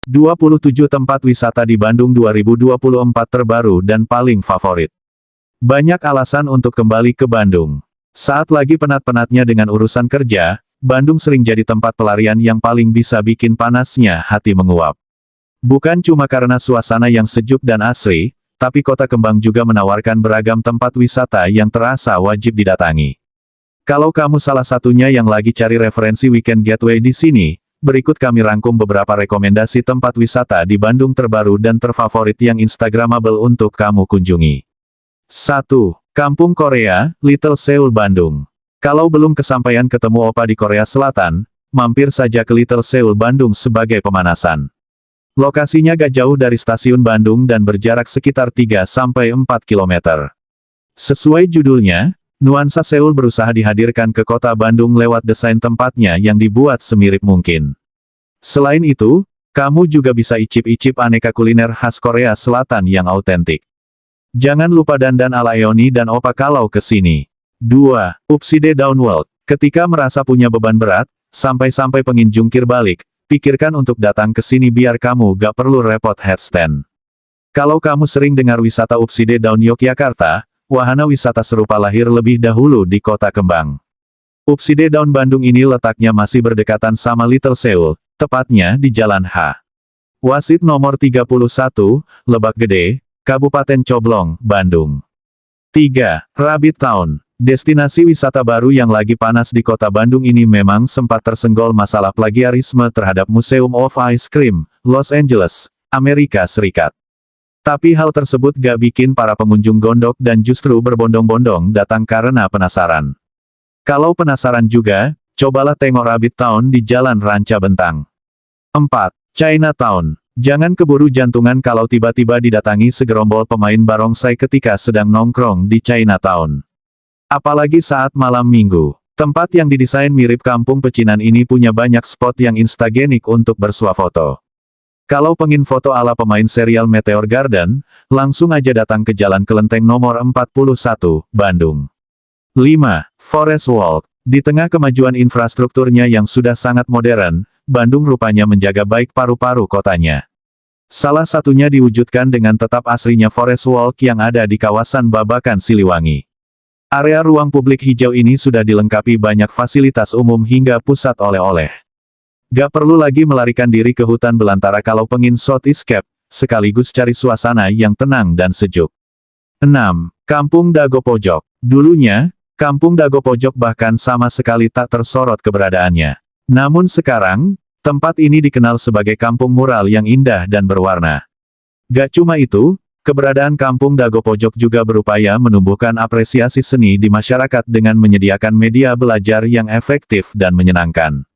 27 tempat wisata di Bandung 2024 terbaru dan paling favorit. Banyak alasan untuk kembali ke Bandung. Saat lagi penat-penatnya dengan urusan kerja, Bandung sering jadi tempat pelarian yang paling bisa bikin panasnya hati menguap. Bukan cuma karena suasana yang sejuk dan asri, tapi Kota Kembang juga menawarkan beragam tempat wisata yang terasa wajib didatangi. Kalau kamu salah satunya yang lagi cari referensi weekend getaway di sini, berikut kami rangkum beberapa rekomendasi tempat wisata di Bandung terbaru dan terfavorit yang instagramable untuk kamu kunjungi. 1. Kampung Korea, Little Seoul Bandung. Kalau belum kesampaian ketemu opa di Korea Selatan, mampir saja ke Little Seoul Bandung sebagai pemanasan. Lokasinya gak jauh dari stasiun Bandung dan berjarak sekitar 3-4 km. Sesuai judulnya, nuansa Seoul berusaha dihadirkan ke kota Bandung lewat desain tempatnya yang dibuat semirip mungkin. Selain itu, kamu juga bisa icip-icip aneka kuliner khas Korea Selatan yang autentik. Jangan lupa dandan ala Eoni dan opa kalau ke sini. 2. Upside Down World. Ketika merasa punya beban berat, sampai-sampai pengin jungkir balik, pikirkan untuk datang ke sini biar kamu gak perlu repot headstand. Kalau kamu sering dengar wisata Upside Down Yogyakarta, wahana wisata serupa lahir lebih dahulu di Kota Kembang. Upside Down Bandung ini letaknya masih berdekatan sama Little Seoul, tepatnya di Jalan H. Wasit nomor 31, Lebak Gede, Kabupaten Coblong, Bandung. 3. Rabbit Town. Destinasi wisata baru yang lagi panas di kota Bandung ini memang sempat tersenggol masalah plagiarisme terhadap Museum of Ice Cream, Los Angeles, Amerika Serikat. Tapi hal tersebut gak bikin para pengunjung gondok dan justru berbondong-bondong datang karena penasaran. Kalau penasaran juga, cobalah tengok Rabbit Town di Jalan Ranca Bentang. 4. Chinatown. Jangan keburu jantungan kalau tiba-tiba didatangi segerombol pemain barongsai ketika sedang nongkrong di Chinatown. Apalagi saat malam minggu. Tempat yang didesain mirip kampung pecinan ini punya banyak spot yang instagenik untuk bersuah foto. Kalau pengin foto ala pemain serial Meteor Garden, langsung aja datang ke Jalan Kelenteng nomor 41, Bandung. 5. Forest Walk. Di tengah kemajuan infrastrukturnya yang sudah sangat modern, Bandung rupanya menjaga baik paru-paru kotanya. Salah satunya diwujudkan dengan tetap asrinya Forest Walk yang ada di kawasan Babakan Siliwangi. Area ruang publik hijau ini sudah dilengkapi banyak fasilitas umum hingga pusat oleh-oleh. Gak perlu lagi melarikan diri ke hutan belantara kalau pengin short escape, sekaligus cari suasana yang tenang dan sejuk. 6. Kampung Dago Pojok. Dulunya, Kampung Dago Pojok bahkan sama sekali tak tersorot keberadaannya. Namun sekarang, tempat ini dikenal sebagai kampung mural yang indah dan berwarna. Gak cuma itu, keberadaan Kampung Dago Pojok juga berupaya menumbuhkan apresiasi seni di masyarakat dengan menyediakan media belajar yang efektif dan menyenangkan.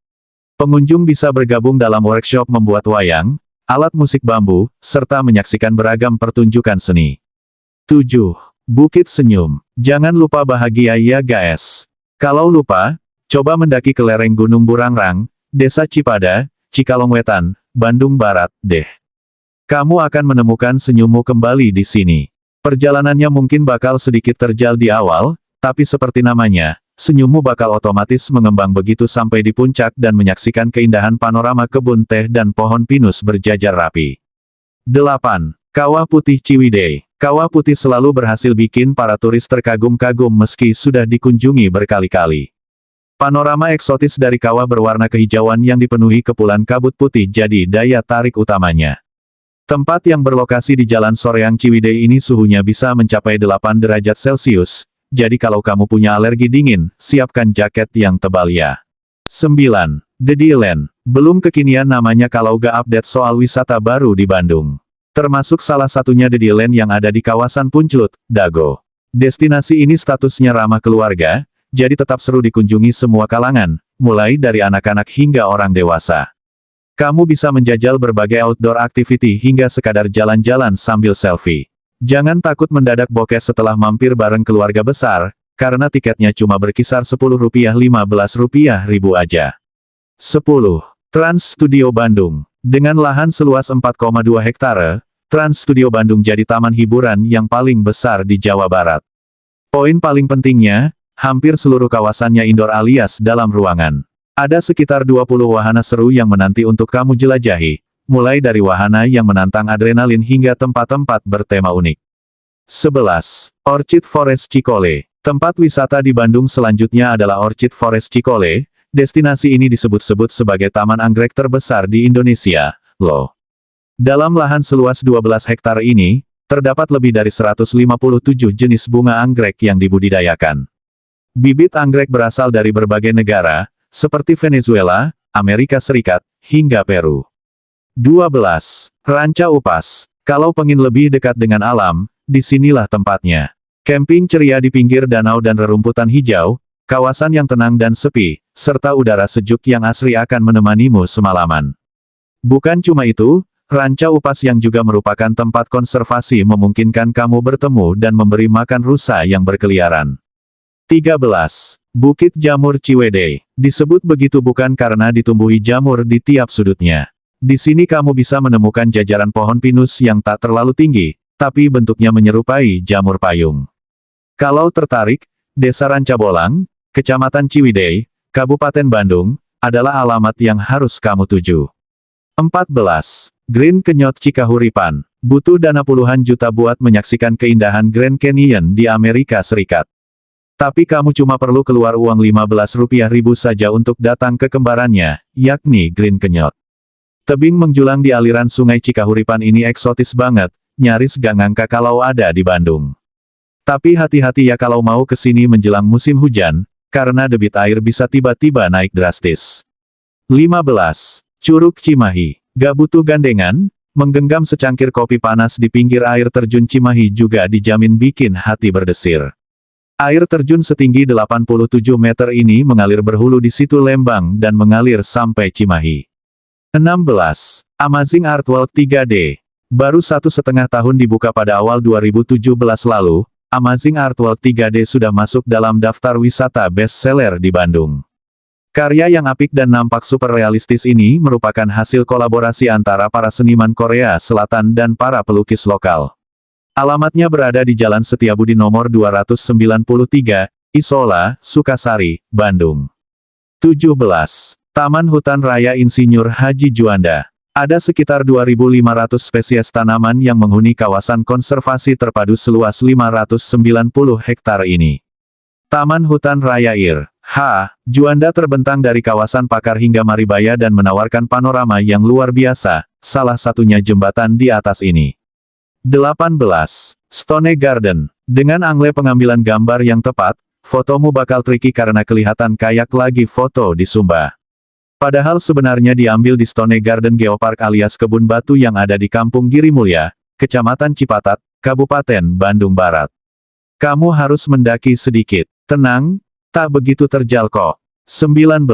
Pengunjung bisa bergabung dalam workshop membuat wayang, alat musik bambu, serta menyaksikan beragam pertunjukan seni. 7. Bukit Senyum. Jangan lupa bahagia ya guys. Kalau lupa, coba mendaki ke lereng Gunung Burangrang, Desa Cipada, Cikalongwetan, Bandung Barat, deh. Kamu akan menemukan senyummu kembali di sini. Perjalanannya mungkin bakal sedikit terjal di awal, tapi seperti namanya, senyummu bakal otomatis mengembang begitu sampai di puncak dan menyaksikan keindahan panorama kebun teh dan pohon pinus berjajar rapi. 8. Kawah Putih Ciwidey. Kawah Putih selalu berhasil bikin para turis terkagum-kagum meski sudah dikunjungi berkali-kali. Panorama eksotis dari kawah berwarna kehijauan yang dipenuhi kepulan kabut putih jadi daya tarik utamanya. Tempat yang berlokasi di Jalan Soreang Ciwidey ini suhunya bisa mencapai 8 derajat Celcius, jadi kalau kamu punya alergi dingin, siapkan jaket yang tebal ya. 9. Dediland. Belum kekinian namanya kalau gak update soal wisata baru di Bandung. Termasuk salah satunya Dediland yang ada di kawasan Punclut, Dago. Destinasi ini statusnya ramah keluarga, jadi tetap seru dikunjungi semua kalangan, mulai dari anak-anak hingga orang dewasa. Kamu bisa menjajal berbagai outdoor activity hingga sekadar jalan-jalan sambil selfie. Jangan takut mendadak bokeh setelah mampir bareng keluarga besar, karena tiketnya cuma berkisar Rp10-15.000 aja. 10. Trans Studio Bandung. Dengan lahan seluas 4,2 hektare, Trans Studio Bandung jadi taman hiburan yang paling besar di Jawa Barat. Poin paling pentingnya, hampir seluruh kawasannya indoor alias dalam ruangan. Ada sekitar 20 wahana seru yang menanti untuk kamu jelajahi, mulai dari wahana yang menantang adrenalin hingga tempat-tempat bertema unik. 11. Orchid Forest Cikole. Tempat wisata di Bandung selanjutnya adalah Orchid Forest Cikole. Destinasi ini disebut-sebut sebagai taman anggrek terbesar di Indonesia, loh. Dalam lahan seluas 12 hektar ini, terdapat lebih dari 157 jenis bunga anggrek yang dibudidayakan. Bibit anggrek berasal dari berbagai negara, seperti Venezuela, Amerika Serikat, hingga Peru. 12. Ranca Upas. Kalau pengin lebih dekat dengan alam, disinilah tempatnya. Camping ceria di pinggir danau dan rerumputan hijau, kawasan yang tenang dan sepi, serta udara sejuk yang asri akan menemanimu semalaman. Bukan cuma itu, Ranca Upas yang juga merupakan tempat konservasi memungkinkan kamu bertemu dan memberi makan rusa yang berkeliaran. 13. Bukit Jamur Ciwidey. Disebut begitu bukan karena ditumbuhi jamur di tiap sudutnya. Di sini kamu bisa menemukan jajaran pohon pinus yang tak terlalu tinggi, tapi bentuknya menyerupai jamur payung. Kalau tertarik, Desa Ranca Bolang, Kecamatan Ciwidey, Kabupaten Bandung, adalah alamat yang harus kamu tuju. 14. Green Kenyot Cikahuripan. Butuh dana puluhan juta buat menyaksikan keindahan Grand Canyon di Amerika Serikat. Tapi kamu cuma perlu keluar uang Rp15.000 saja untuk datang ke kembarannya, yakni Green Kenyot. Tebing menjulang di aliran sungai Cikahuripan ini eksotis banget, nyaris gak ngangka kalau ada di Bandung. Tapi hati-hati ya kalau mau ke sini menjelang musim hujan, karena debit air bisa tiba-tiba naik drastis. 15. Curug Cimahi. Gak butuh gandengan, menggenggam secangkir kopi panas di pinggir air terjun Cimahi juga dijamin bikin hati berdesir. Air terjun setinggi 87 meter ini mengalir berhulu di Situ Lembang dan mengalir sampai Cimahi. 16. Amazing Art World 3D. Baru 1,5 tahun dibuka pada awal 2017 lalu, Amazing Art World 3D sudah masuk dalam daftar wisata bestseller di Bandung. Karya yang apik dan nampak super realistis ini merupakan hasil kolaborasi antara para seniman Korea Selatan dan para pelukis lokal. Alamatnya berada di Jalan Setiabudi nomor 293, Isola, Sukasari, Bandung. 17. Taman Hutan Raya Insinyur Haji Juanda. Ada sekitar 2.500 spesies tanaman yang menghuni kawasan konservasi terpadu seluas 590 hektar ini. Taman Hutan Raya Juanda terbentang dari kawasan Pakar hingga Maribaya dan menawarkan panorama yang luar biasa, salah satunya jembatan di atas ini. 18. Stone Garden. Dengan angle pengambilan gambar yang tepat, fotomu bakal tricky karena kelihatan kayak lagi foto di Sumba. Padahal sebenarnya diambil di Stone Garden Geopark alias kebun batu yang ada di Kampung Girimulya, Kecamatan Cipatat, Kabupaten Bandung Barat. Kamu harus mendaki sedikit. Tenang, tak begitu terjal kok. 19.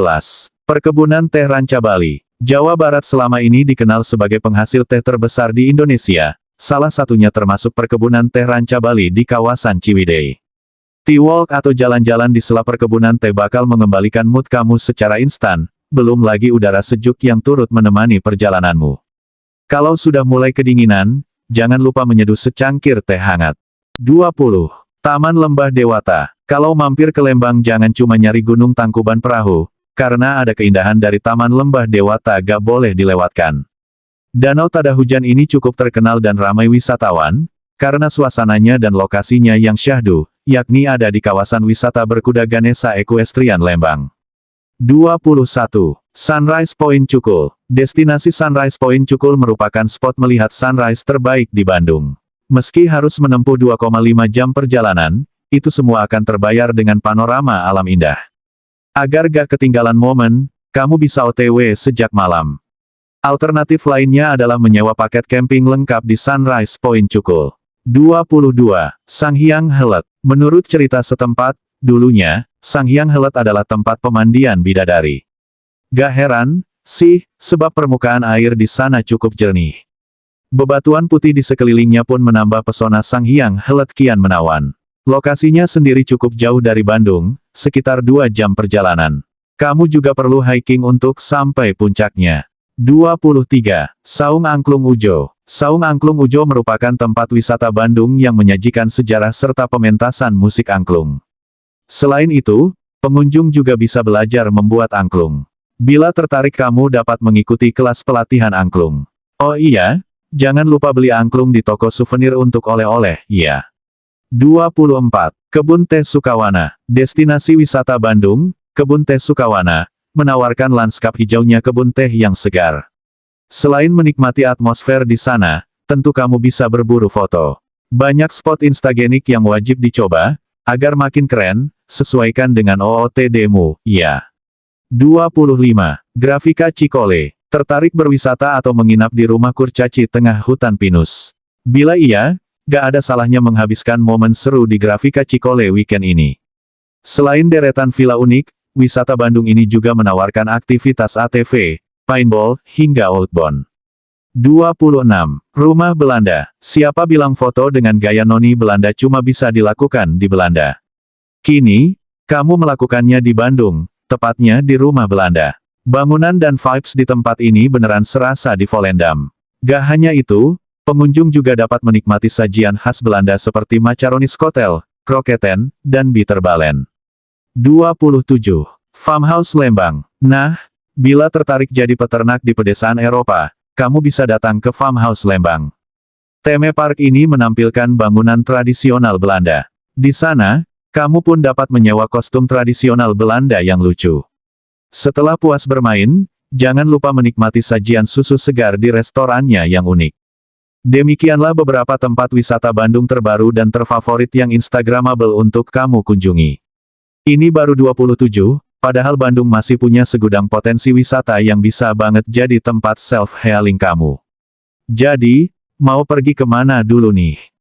Perkebunan Teh Ranca Bali. Jawa Barat selama ini dikenal sebagai penghasil teh terbesar di Indonesia, salah satunya termasuk perkebunan Teh Ranca Bali di kawasan Ciwidey. Tea walk atau jalan-jalan di sela perkebunan teh bakal mengembalikan mood kamu secara instan. Belum lagi udara sejuk yang turut menemani perjalananmu. Kalau sudah mulai kedinginan, jangan lupa menyeduh secangkir teh hangat. 20. Taman Lembah Dewata. Kalau mampir ke Lembang jangan cuma nyari Gunung Tangkuban Perahu, karena ada keindahan dari Taman Lembah Dewata gak boleh dilewatkan. Danau Tada Hujan ini cukup terkenal dan ramai wisatawan, karena suasananya dan lokasinya yang syahdu, yakni ada di kawasan wisata berkuda Ganesha Equestrian Lembang. 21. Sunrise Point Cukul. Destinasi Sunrise Point Cukul merupakan spot melihat sunrise terbaik di Bandung. Meski harus menempuh 2,5 jam perjalanan, itu semua akan terbayar dengan panorama alam indah. Agar gak ketinggalan momen, kamu bisa OTW sejak malam. Alternatif lainnya adalah menyewa paket camping lengkap di Sunrise Point Cukul. 22. Sanghyang Helet. Menurut cerita setempat, dulunya, Sanghyang Helet adalah tempat pemandian bidadari. Gak heran, sih, sebab permukaan air di sana cukup jernih. Bebatuan putih di sekelilingnya pun menambah pesona Sanghyang Helet kian menawan. Lokasinya sendiri cukup jauh dari Bandung, sekitar 2 jam perjalanan. Kamu juga perlu hiking untuk sampai puncaknya. 23. Saung Angklung Ujo. Saung Angklung Ujo merupakan tempat wisata Bandung yang menyajikan sejarah serta pementasan musik angklung. Selain itu, pengunjung juga bisa belajar membuat angklung. Bila tertarik kamu dapat mengikuti kelas pelatihan angklung. Oh iya, jangan lupa beli angklung di toko souvenir untuk oleh-oleh, ya. 24. Kebun Teh Sukawana. Destinasi wisata Bandung, Kebun Teh Sukawana, menawarkan lanskap hijaunya kebun teh yang segar. Selain menikmati atmosfer di sana, tentu kamu bisa berburu foto. Banyak spot instagenik yang wajib dicoba, agar makin keren, sesuaikan dengan OOTD-mu, ya. 25. Grafika Cikole. Tertarik berwisata atau menginap di rumah kurcaci tengah hutan pinus? Bila iya, gak ada salahnya menghabiskan momen seru di Grafika Cikole weekend ini. Selain deretan villa unik, wisata Bandung ini juga menawarkan aktivitas ATV, paintball, hingga outbound. 26. Rumah Belanda. Siapa bilang foto dengan gaya noni Belanda cuma bisa dilakukan di Belanda? Kini, kamu melakukannya di Bandung, tepatnya di Rumah Belanda. Bangunan dan vibes di tempat ini beneran serasa di Volendam. Gak hanya itu, pengunjung juga dapat menikmati sajian khas Belanda seperti macaroni skotel, kroketen, dan bitterbalen. 27. Farmhouse Lembang. Nah, bila tertarik jadi peternak di pedesaan Eropa, kamu bisa datang ke Farmhouse Lembang. Theme park ini menampilkan bangunan tradisional Belanda. Di sana, kamu pun dapat menyewa kostum tradisional Belanda yang lucu. Setelah puas bermain, jangan lupa menikmati sajian susu segar di restorannya yang unik. Demikianlah beberapa tempat wisata Bandung terbaru dan terfavorit yang instagramable untuk kamu kunjungi. Ini baru 27, padahal Bandung masih punya segudang potensi wisata yang bisa banget jadi tempat self-healing kamu. Jadi, mau pergi kemana dulu nih?